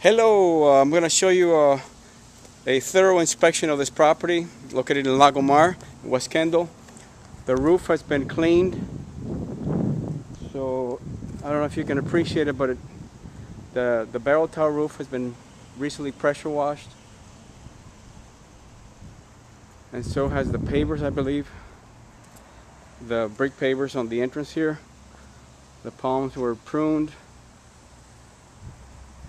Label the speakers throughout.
Speaker 1: Hello, I'm going to show you a thorough inspection of this property located in Lago Mar, West Kendall. The roof has been cleaned, so I don't know if you can appreciate it, but the barrel tile roof has been recently pressure washed, and so has the pavers, I believe. The brick pavers on the entrance here. The palms were pruned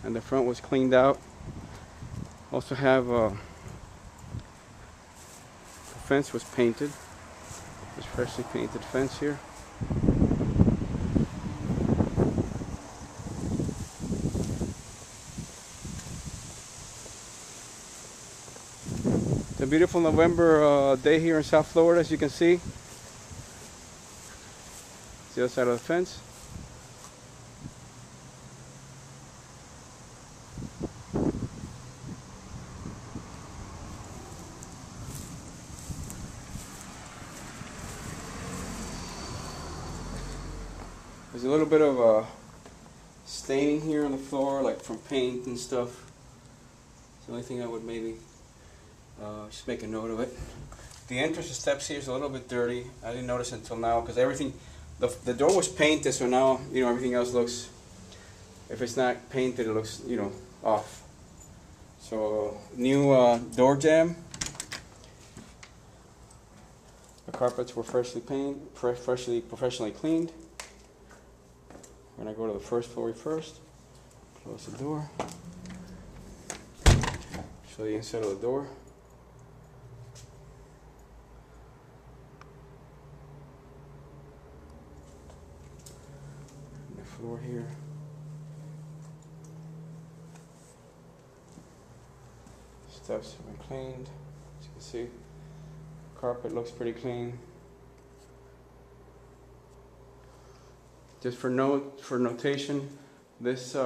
Speaker 1: and the front was cleaned out. Also have the fence was painted. This freshly painted fence here. It's a beautiful November day here in South Florida, as you can see. It's the other side of the fence. There's a little bit of staining here on the floor, like from paint and stuff. It's the only thing I would maybe just make a note of it. The entrance steps here is a little bit dirty. I didn't notice until now because everything, the door was painted, so now everything else looks. If it's not painted, it looks off. So new door jamb. The carpets were freshly painted, professionally cleaned. We're going to go to the first floor first. Close the door. Show the inside of the door. And the floor here. Steps have been cleaned. As you can see, carpet looks pretty clean. Just for notation, this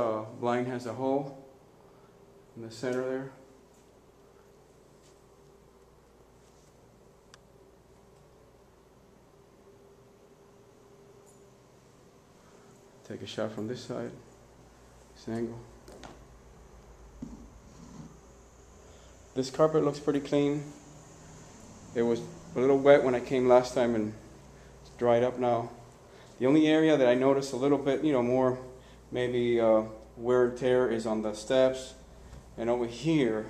Speaker 1: blind has a hole in the center there. Take a shot from this side, this angle. This carpet looks pretty clean. It was a little wet when I came last time and it's dried up now. The only area that I noticed a little bit, more maybe wear and tear is on the steps, and over here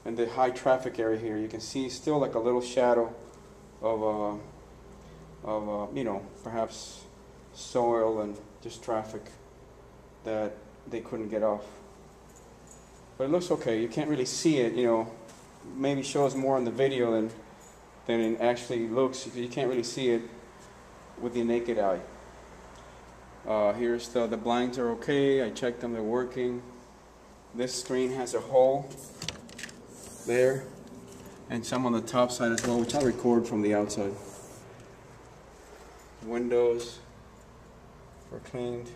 Speaker 1: in the high traffic area here, you can see still like a little shadow of perhaps soil and just traffic that they couldn't get off. But it looks okay. You can't really see it, maybe shows more in the video than it actually looks. You can't really see it with the naked eye. Here's the blinds are okay. I checked them, they're working. This screen has a hole there and some on the top side as well, which I'll record from the outside. Windows were cleaned.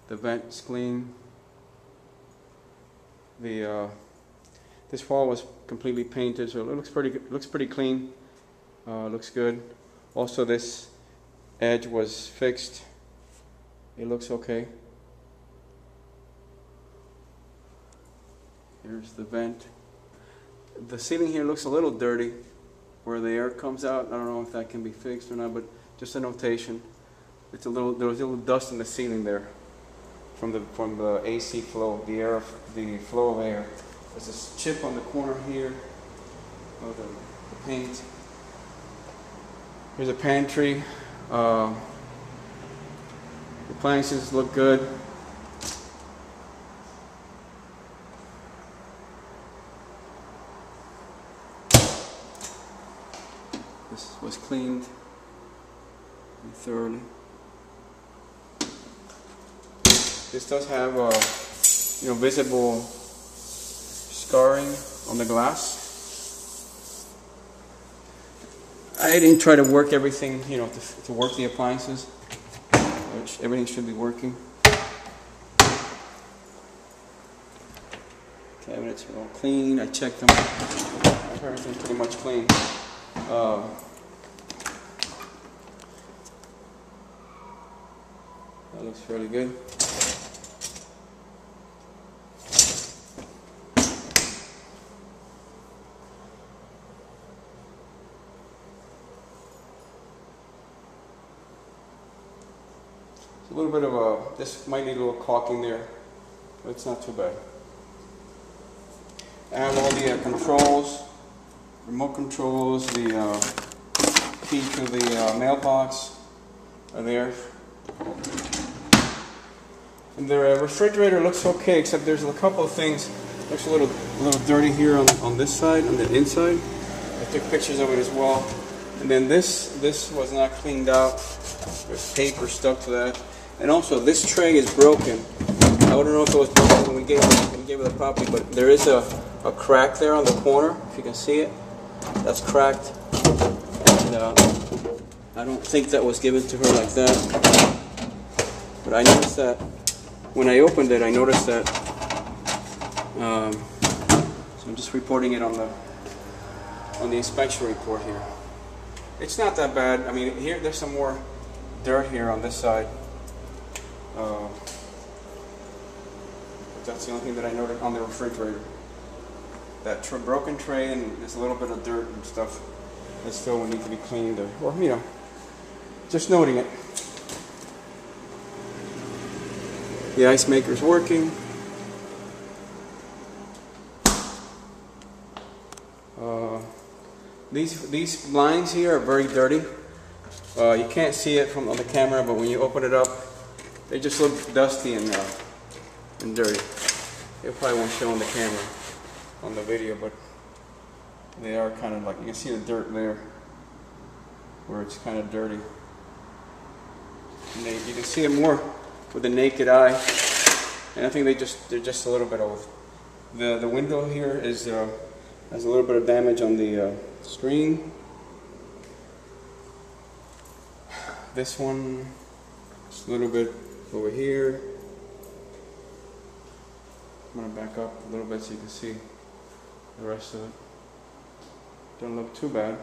Speaker 1: The vent's clean. This wall was completely painted, so it looks pretty clean. Looks good. Also, this edge was fixed. It looks okay. Here's the vent. The ceiling here looks a little dirty, where the air comes out. I don't know if that can be fixed or not, but just a notation. There was a little dust in the ceiling there from the AC flow, the flow of air. There's this chip on the corner here of the paint. Here's a pantry. The appliances look good. This was cleaned thoroughly. This does have visible scarring on the glass. I didn't try to work everything, to work the appliances, which everything should be working. Cabinets are all clean. I checked them. Everything's pretty much clean. That looks fairly good. It's a little bit of a, this might need a little caulking there, but it's not too bad. I have all the controls, remote controls, the key to the mailbox are there. And the refrigerator looks okay, except there's a couple of things. Looks a little dirty here on this side, on the inside. I took pictures of it as well. And then this was not cleaned out. There's paper stuck to that. And also this tray is broken. I don't know if it was broken when we gave it the property, but there is a crack there on the corner, if you can see it. That's cracked. And I don't think that was given to her like that. But I noticed that when I opened it, I noticed that. So I'm just reporting it on the inspection report here. It's not that bad. I mean, here there's some more dirt here on this side. But that's the only thing that I noted on the refrigerator. That broken tray, and there's a little bit of dirt and stuff that still would need to be cleaned, or you know, just noting it. The ice maker's working. These blinds here are very dirty. You can't see it on the camera, but when you open it up, they just look dusty and dirty. It probably won't show on the camera, on the video, but they are kind of like, you can see the dirt there, where it's kind of dirty. And you can see it more with the naked eye, and I think they're just a little bit old. The window here is has a little bit of damage on the screen. This one, just a little bit over here. I'm going to back up a little bit so you can see the rest of it. Don't look too bad.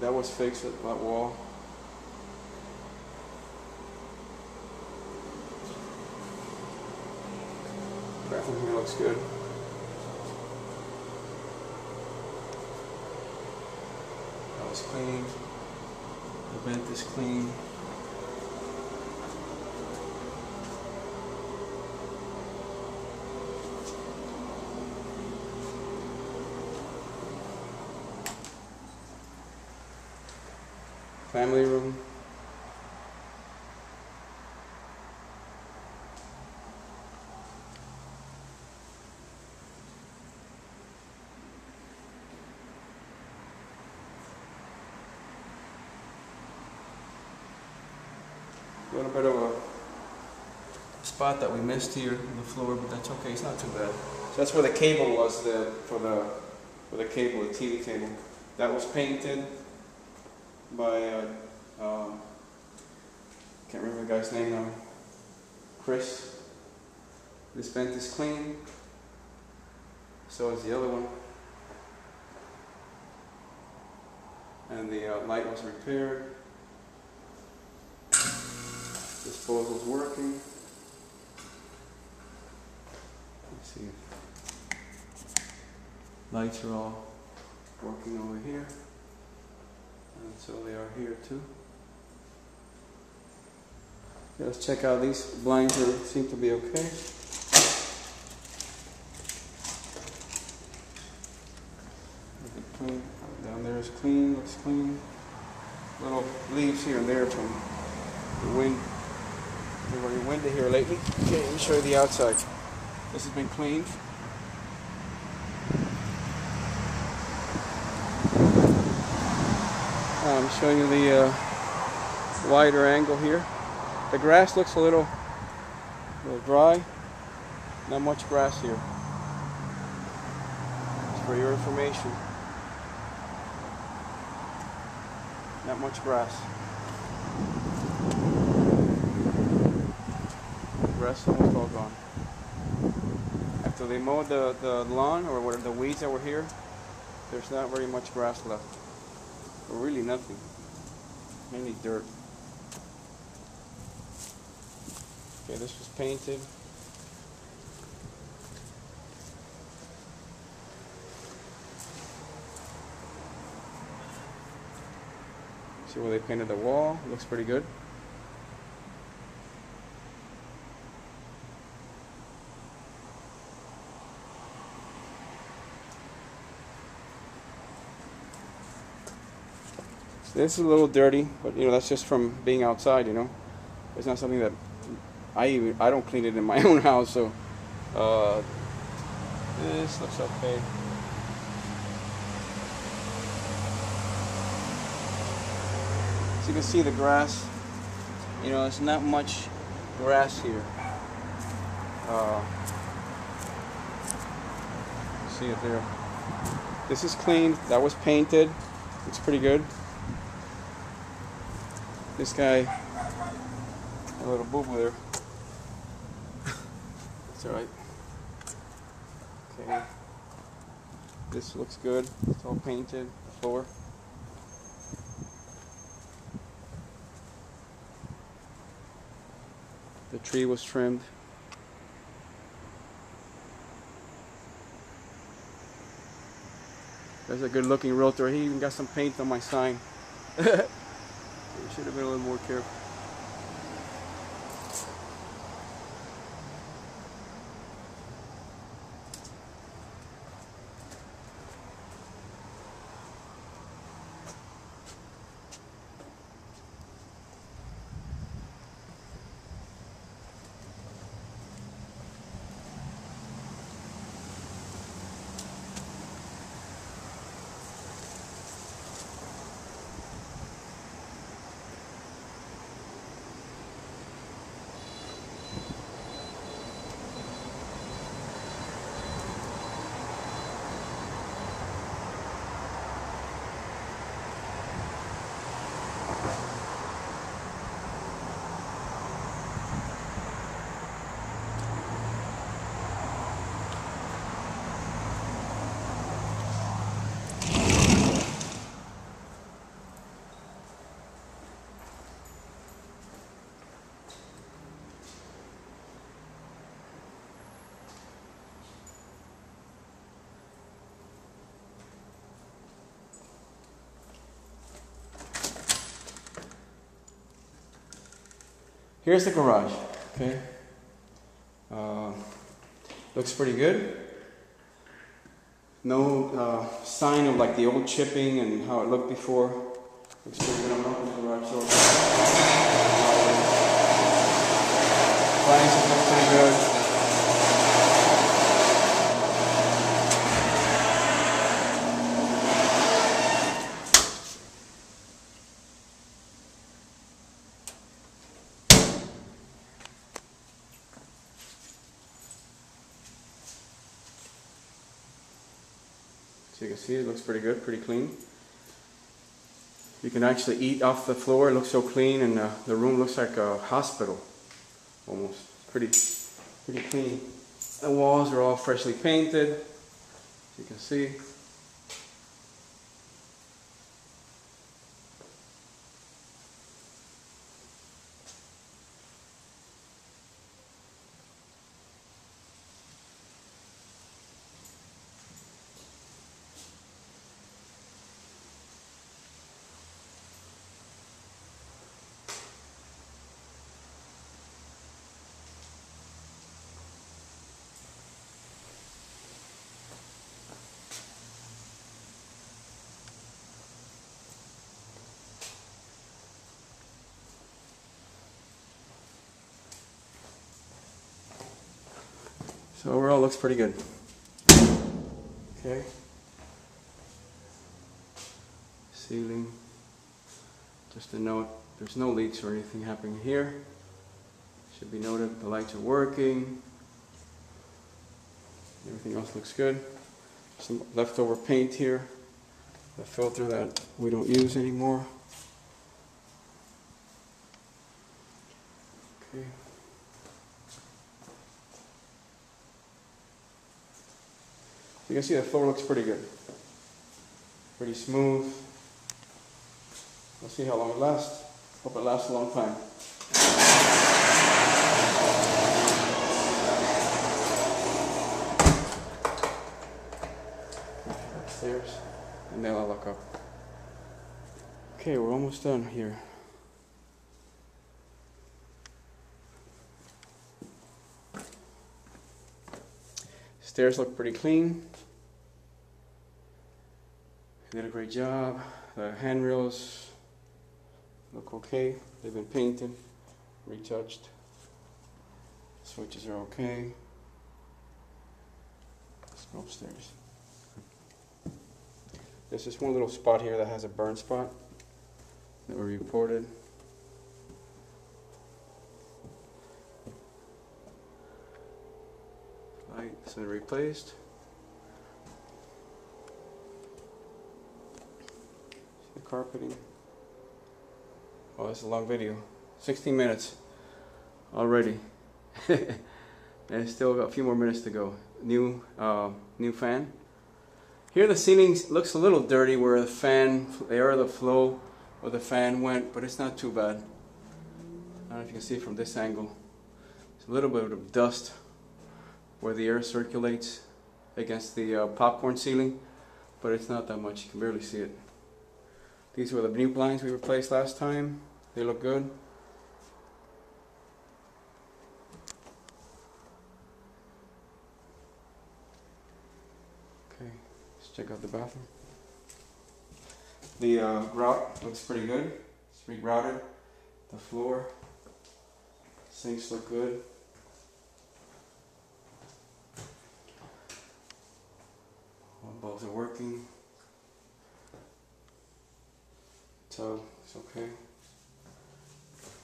Speaker 1: That was fixed at that wall. Bathroom here looks good. That was clean. The vent is clean. Family room. A little bit of a spot that we missed here on the floor, but that's okay. It's not too bad. So that's where the cable was for the cable, the TV cable. That was painted by can't remember the guy's name now. Chris. This vent is clean. So is the other one. And the light was repaired. Disposal's working. Let's see. Lights are all working over here. And so they are here too. Okay, let's check out these blinds. Seem to be okay. Clean. Down there is clean. Looks clean. Little leaves here and there from the wind. It's very windy here lately. Okay, let me show you the outside. This has been cleaned. I'm showing you the wider angle here. The grass looks a little dry. Not much grass here. Just for your information. Not much grass. grass is almost all gone. After they mowed the lawn, or what, the weeds that were here, there's not very much grass left. Or really nothing. Mainly dirt. Okay, this was painted. See where they painted the wall. Looks pretty good. This is a little dirty, but you know, that's just from being outside, you know. It's not something that I don't clean it in my own house, so this looks okay. So you can see the grass, you know, there's not much grass here. See it there. This is clean, that was painted, looks pretty good. This guy, a little boo-boo there. It's alright. Okay. This looks good. It's all painted. The floor. The tree was trimmed. There's a good looking realtor. He even got some paint on my sign. Should have been a little more careful. Here's the garage, okay? Looks pretty good. No sign of like the old chipping and how it looked before. Looks pretty good. I'm gonna open the garage door. Appliances look pretty good. So you can see it looks pretty good, pretty clean. You can actually eat off the floor. It looks so clean, and the room looks like a hospital, almost. Pretty clean. The walls are all freshly painted, as you can see. So overall, looks pretty good. Okay. Ceiling. Just a note, there's no leaks or anything happening here. Should be noted, the lights are working. Everything else looks good. Some leftover paint here. The filter that we don't use anymore. Okay. You can see the floor looks pretty good. Pretty smooth. Let's see how long it lasts. Hope it lasts a long time. Upstairs, and then I'll look up. Okay, we're almost done here. Stairs look pretty clean. Did a great job. The handrails look okay. They've been painted, retouched. Switches are okay. Let's go upstairs. There's this one little spot here that has a burn spot that we reported. Lights been replaced. The carpeting. Oh, this is a long video. 16 minutes already. And still got a few more minutes to go. New fan. Here the ceiling looks a little dirty where the fan, the air of the flow where the fan went, but it's not too bad. I don't know if you can see it from this angle. It's a little bit of dust where the air circulates against the popcorn ceiling, but it's not that much. You can barely see it. These were the new blinds we replaced last time. They look good. Okay, let's check out the bathroom. The grout looks pretty good. It's re-grouted. The floor, sinks look good. All bulbs are working. Tub is okay.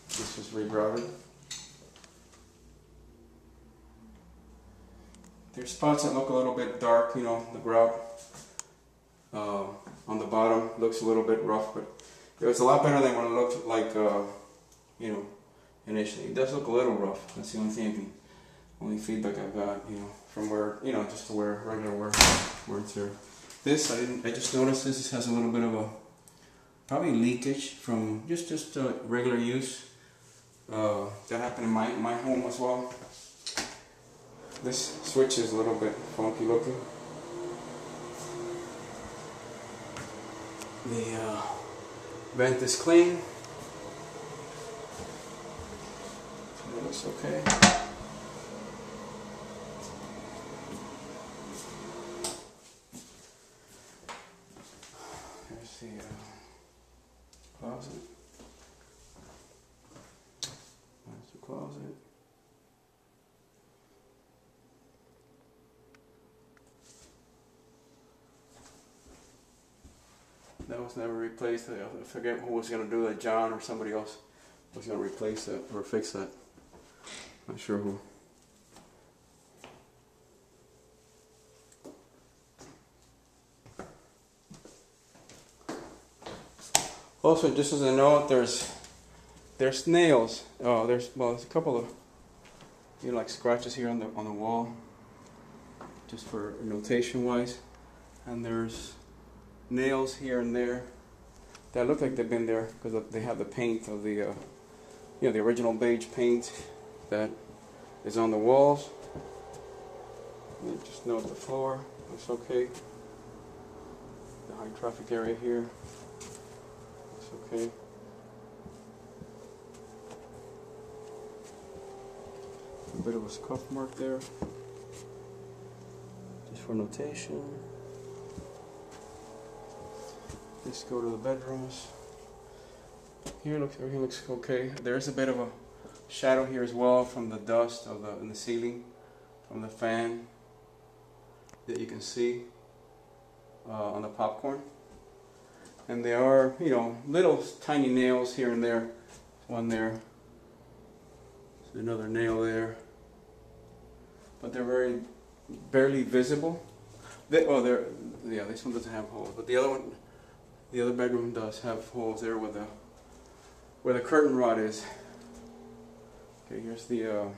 Speaker 1: This was re-grouted. There's spots that look a little bit dark, you know, the grout on the bottom looks a little bit rough, but it was a lot better than what it looked like, you know, initially. It does look a little rough. That's the only thing, only feedback I've got, you know, from where, you know, just to where regular wear and tear. This I just noticed this has a little bit of a probably leakage from just regular use. That happened in my home as well. This switch is a little bit funky looking. The vent is clean. It looks okay. There's the closet. Master closet. That was never replaced. I forget who was going to do that, John or somebody else was going to replace that or fix that. Not sure who. Also, just as a note, there's nails. Oh, there's a couple of, you know, like scratches here on the wall, just for notation wise, and there's nails here and there that look like they've been there because they have the paint of the, you know, the original beige paint that is on the walls. And just note the floor looks okay. The high traffic area here looks okay. A bit of a scuff mark there, just for notation. Let's go to the bedrooms. Here everything looks okay. There's a bit of a shadow here as well from the dust of in the ceiling, from the fan that you can see on the popcorn. And there are, you know, little tiny nails here and there. One there. There's another nail there. But they're very barely visible. Yeah, this one doesn't have holes, but the other one. The other bedroom does have holes there where the curtain rod is. Okay, here's the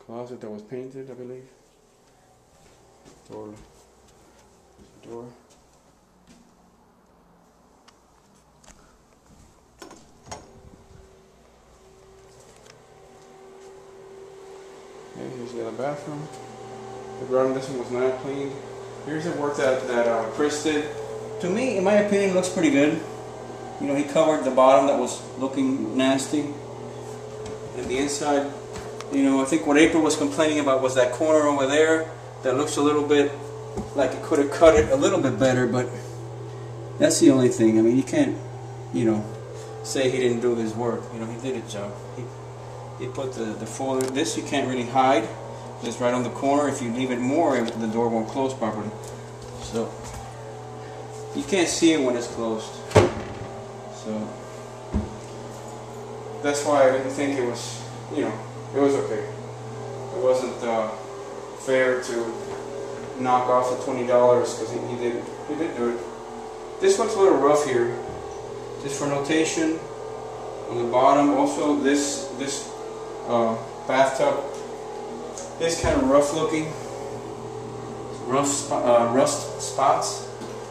Speaker 1: closet that was painted, I believe. Door. Okay, here's the other bathroom. The ground, this one was not cleaned. Here's the work that Chris did. To me, in my opinion, it looks pretty good. You know, he covered the bottom that was looking nasty. And the inside, you know, I think what April was complaining about was that corner over there that looks a little bit like it could have cut it a little bit better, but that's the only thing. I mean, you can't, you know, say he didn't do his work. You know, he did his job. He put the folder. This you can't really hide. Just right on the corner. If you leave it more, the door won't close properly. So you can't see it when it's closed. So that's why I didn't think it was, you know, it was okay. It wasn't fair to knock off the $20 because he did do it. This one's a little rough here. Just for notation, on the bottom. Also, this bathtub is kind of rough looking. Rust spots.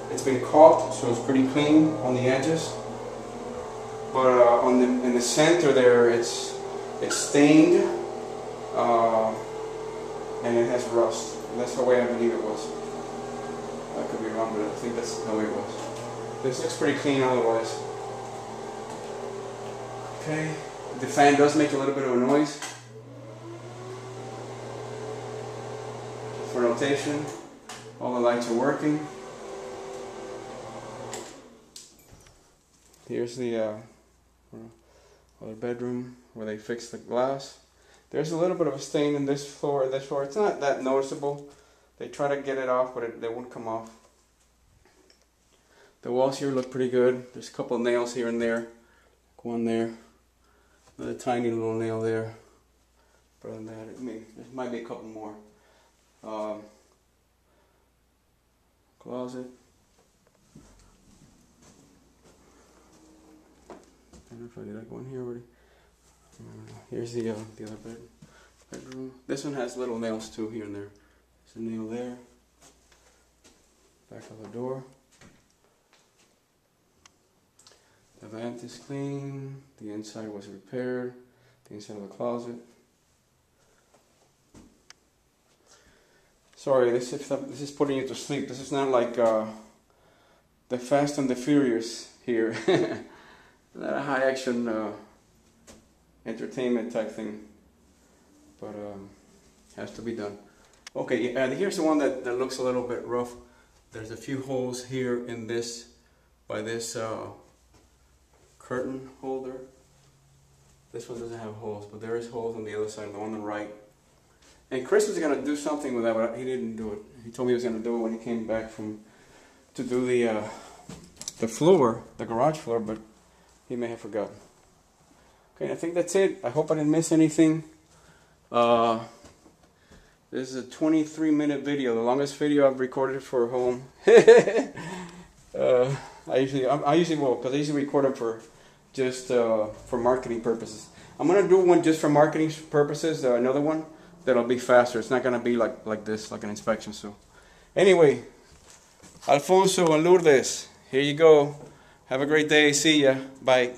Speaker 1: It's been caulked, so it's pretty clean on the edges. But in the center there, it's stained, and it has rust. And that's the way I believe it was. I could be wrong, but I think that's the way it was. This looks pretty clean otherwise. Okay, the fan does make a little bit of a noise. For notation, all the lights are working. Here's the other bedroom where they fixed the glass. There's a little bit of a stain in this floor. It's not that noticeable. They try to get it off, but they won't come off. The walls here look pretty good. There's a couple of nails here and there. One there. Another tiny little nail there. But other than that, there might be a couple more. Closet. I don't know if I did that one here already. Here's the other bedroom. This one has little nails too here and there. There's a nail there. Back of the door. The vent is clean. The inside was repaired. The inside of the closet. Sorry, this is putting you to sleep. This is not like the Fast and the Furious here. Not a high action entertainment type thing, but has to be done. Okay, here's the one that looks a little bit rough. There's a few holes here in this, by this curtain holder. This one doesn't have holes, but there is holes on the other side, the one on the right. And Chris was going to do something with that, but he didn't do it. He told me he was going to do it when he came back to do the floor, the garage floor, but he may have forgotten. Okay, I think that's it. I hope I didn't miss anything. This is a 23-minute video, the longest video I've recorded for home. I usually will, because I usually record them for just for marketing purposes. I'm gonna do one just for marketing purposes. Another one that'll be faster. It's not gonna be like this, like an inspection. So, anyway, Alfonso and Lourdes, here you go. Have a great day. See ya. Bye.